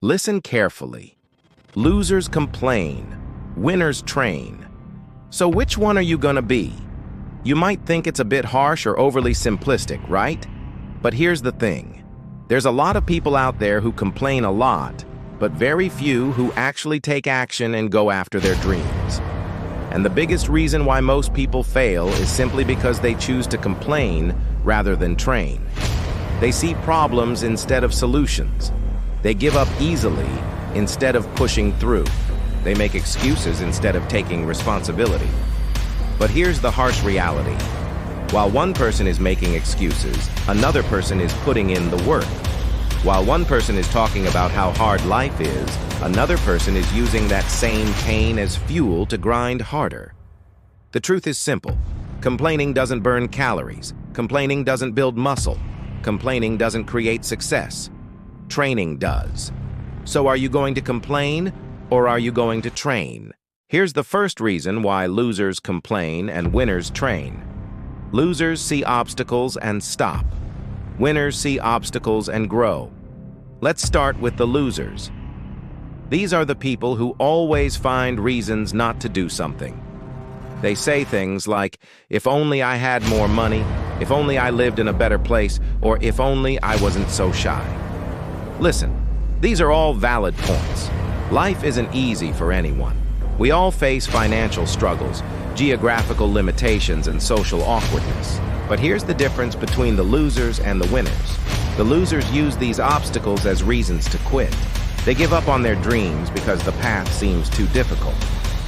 Listen carefully. Losers complain, winners train. So which one are you gonna be? You might think it's a bit harsh or overly simplistic, right? But here's the thing. There's a lot of people out there who complain a lot, but very few who actually take action and go after their dreams. And the biggest reason why most people fail is simply because they choose to complain rather than train. They see problems instead of solutions. They give up easily instead of pushing through. They make excuses instead of taking responsibility. But here's the harsh reality. While one person is making excuses, another person is putting in the work. While one person is talking about how hard life is, another person is using that same pain as fuel to grind harder. The truth is simple. Complaining doesn't burn calories. Complaining doesn't build muscle. Complaining doesn't create success. Training does. So are you going to complain or are you going to train? Here's the first reason why losers complain and winners train. Losers see obstacles and stop. Winners see obstacles and grow. Let's start with the losers. These are the people who always find reasons not to do something. They say things like, if only I had more money, if only I lived in a better place, or if only I wasn't so shy. Listen, these are all valid points. Life isn't easy for anyone. We all face financial struggles, geographical limitations, and social awkwardness. But here's the difference between the losers and the winners. The losers use these obstacles as reasons to quit. They give up on their dreams because the path seems too difficult.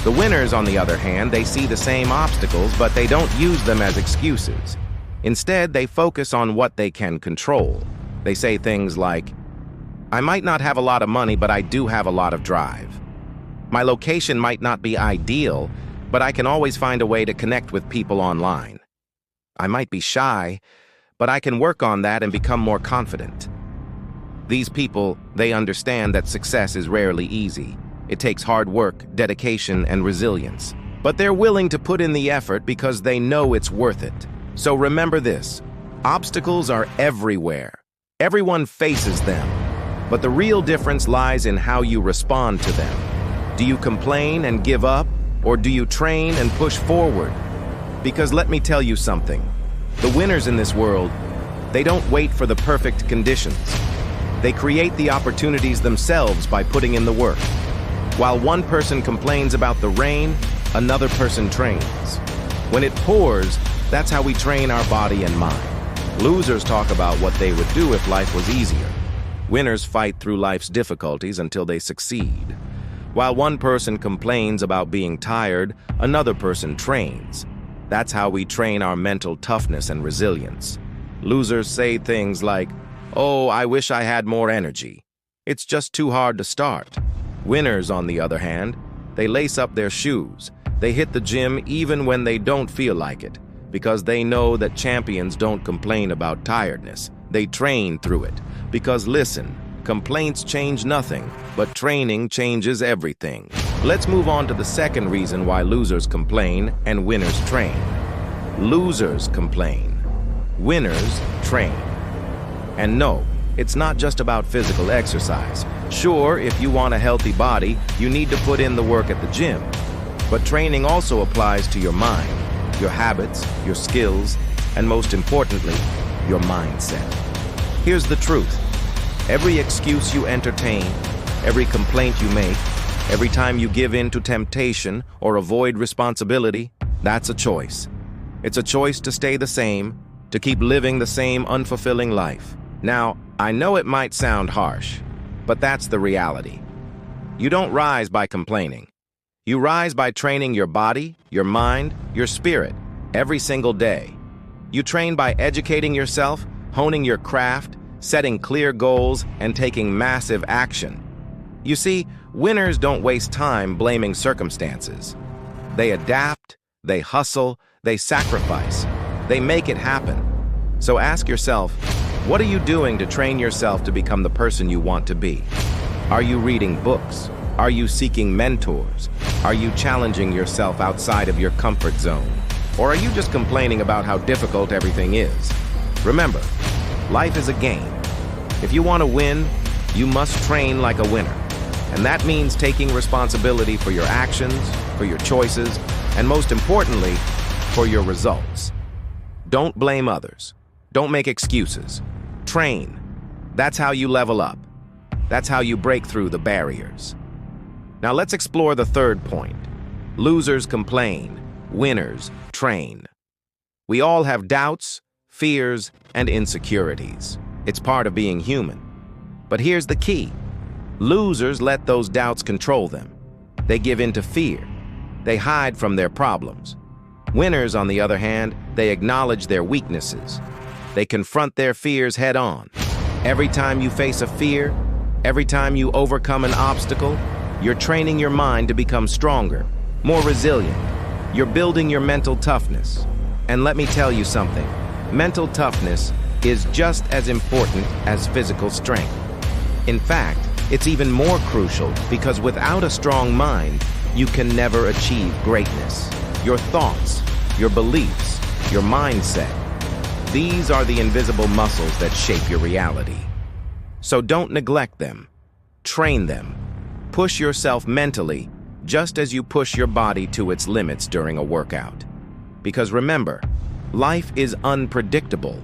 The winners, on the other hand, they see the same obstacles, but they don't use them as excuses. Instead, they focus on what they can control. They say things like, I might not have a lot of money, but I do have a lot of drive. My location might not be ideal, but I can always find a way to connect with people online. I might be shy, but I can work on that and become more confident. These people, they understand that success is rarely easy. It takes hard work, dedication, and resilience. But they're willing to put in the effort because they know it's worth it. So remember this, obstacles are everywhere. Everyone faces them. But the real difference lies in how you respond to them. Do you complain and give up, or do you train and push forward? Because let me tell you something. The winners in this world, they don't wait for the perfect conditions. They create the opportunities themselves by putting in the work. While one person complains about the rain, another person trains. When it pours, that's how we train our body and mind. Losers talk about what they would do if life was easier. Winners fight through life's difficulties until they succeed. While one person complains about being tired, another person trains. That's how we train our mental toughness and resilience. Losers say things like, oh, I wish I had more energy. It's just too hard to start. Winners, on the other hand, they lace up their shoes. They hit the gym even when they don't feel like it, because they know that champions don't complain about tiredness. They train through it. Because listen, complaints change nothing, but training changes everything. Let's move on to the second reason why losers complain and winners train. Losers complain. Winners train. And no, it's not just about physical exercise. Sure, if you want a healthy body, you need to put in the work at the gym. But training also applies to your mind, your habits, your skills, and most importantly, your mindset. Here's the truth. Every excuse you entertain, every complaint you make, every time you give in to temptation or avoid responsibility, that's a choice. It's a choice to stay the same, to keep living the same unfulfilling life. Now, I know it might sound harsh, but that's the reality. You don't rise by complaining. You rise by training your body, your mind, your spirit, every single day. You train by educating yourself, honing your craft, setting clear goals, and taking massive action. You see, winners don't waste time blaming circumstances. They adapt, they hustle, they sacrifice, they make it happen. So ask yourself, what are you doing to train yourself to become the person you want to be? Are you reading books? Are you seeking mentors? Are you challenging yourself outside of your comfort zone? Or are you just complaining about how difficult everything is? Remember, life is a game. If you want to win, You must train like a winner. And that means taking responsibility for your actions, for your choices, and most importantly, for your results. Don't blame others. Don't make excuses. Train. That's how you level up. That's how you break through the barriers. Now let's explore the third point. Losers complain. Winners train. We all have doubts, fears, and insecurities. It's part of being human. But here's the key. Losers let those doubts control them. They give in to fear. They hide from their problems. Winners, on the other hand, they acknowledge their weaknesses. They confront their fears head on. Every time you face a fear, every time you overcome an obstacle, you're training your mind to become stronger, more resilient. You're building your mental toughness. And let me tell you something, mental toughness is just as important as physical strength. In fact, it's even more crucial because without a strong mind, you can never achieve greatness. Your thoughts, your beliefs, your mindset, these are the invisible muscles that shape your reality. So don't neglect them. Train them. Push yourself mentally just as you push your body to its limits during a workout. Because remember, life is unpredictable.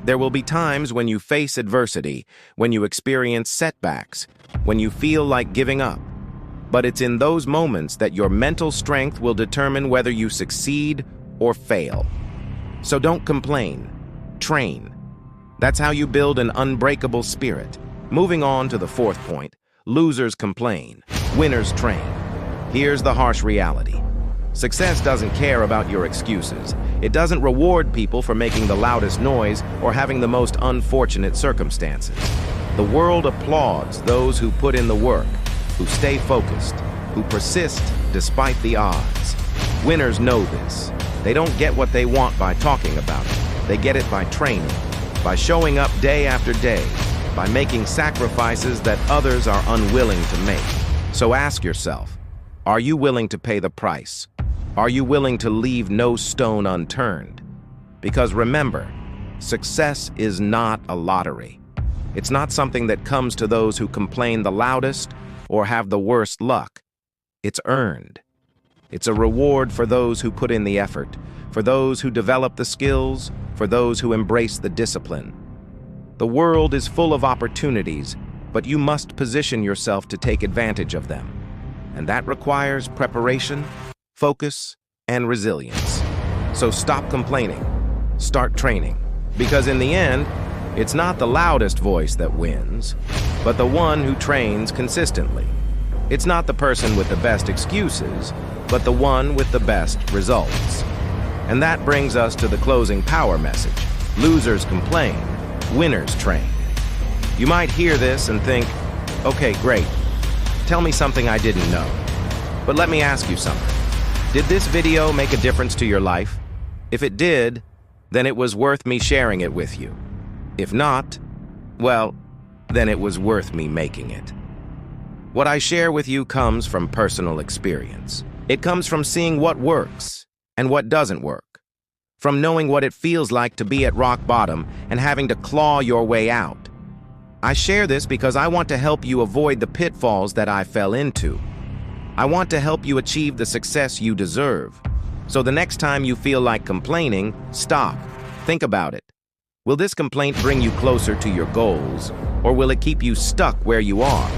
There will be times when you face adversity, when you experience setbacks, when you feel like giving up. But it's in those moments that your mental strength will determine whether you succeed or fail. So don't complain. Train. That's how you build an unbreakable spirit. Moving on to the fourth point, losers complain, winners train. Here's the harsh reality. Success doesn't care about your excuses. It doesn't reward people for making the loudest noise or having the most unfortunate circumstances. The world applauds those who put in the work, who stay focused, who persist despite the odds. Winners know this. They don't get what they want by talking about it. They get it by training, by showing up day after day, by making sacrifices that others are unwilling to make. So ask yourself, are you willing to pay the price? Are you willing to leave no stone unturned? Because remember, success is not a lottery. It's not something that comes to those who complain the loudest or have the worst luck. It's earned. It's a reward for those who put in the effort, for those who develop the skills, for those who embrace the discipline. The world is full of opportunities, but you must position yourself to take advantage of them. And that requires preparation, focus, and resilience. So stop complaining. Start training. Because in the end, it's not the loudest voice that wins, but the one who trains consistently. It's not the person with the best excuses, but the one with the best results. And that brings us to the closing power message. Losers complain, winners train. You might hear this and think, okay, great. Tell me something I didn't know. But let me ask you something. Did this video make a difference to your life? If it did, then it was worth me sharing it with you. If not, well, then it was worth me making it. What I share with you comes from personal experience. It comes from seeing what works and what doesn't work, from knowing what it feels like to be at rock bottom and having to claw your way out. I share this because I want to help you avoid the pitfalls that I fell into. I want to help you achieve the success you deserve. So the next time you feel like complaining, stop. Think about it. Will this complaint bring you closer to your goals, or will it keep you stuck where you are?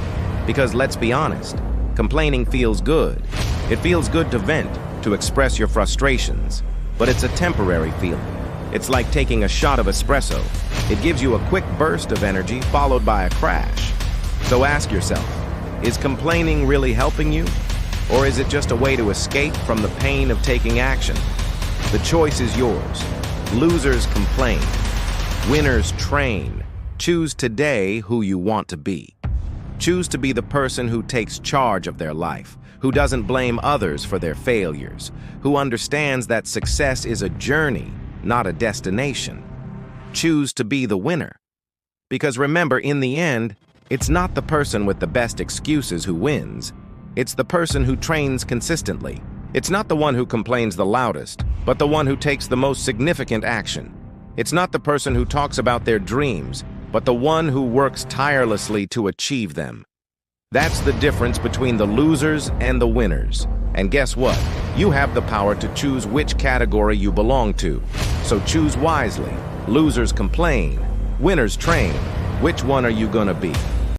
Because let's be honest, complaining feels good. It feels good to vent, to express your frustrations, but it's a temporary feeling. It's like taking a shot of espresso. It gives you a quick burst of energy followed by a crash. So ask yourself, is complaining really helping you? Or is it just a way to escape from the pain of taking action? The choice is yours. Losers complain. Winners train. Choose today who you want to be. Choose to be the person who takes charge of their life, who doesn't blame others for their failures, who understands that success is a journey, not a destination. Choose to be the winner. Because remember, in the end, it's not the person with the best excuses who wins. It's the person who trains consistently. It's not the one who complains the loudest, but the one who takes the most significant action. It's not the person who talks about their dreams, but the one who works tirelessly to achieve them. That's the difference between the losers and the winners. And guess what? You have the power to choose which category you belong to. So choose wisely. Losers complain, winners train. Which one are you gonna be?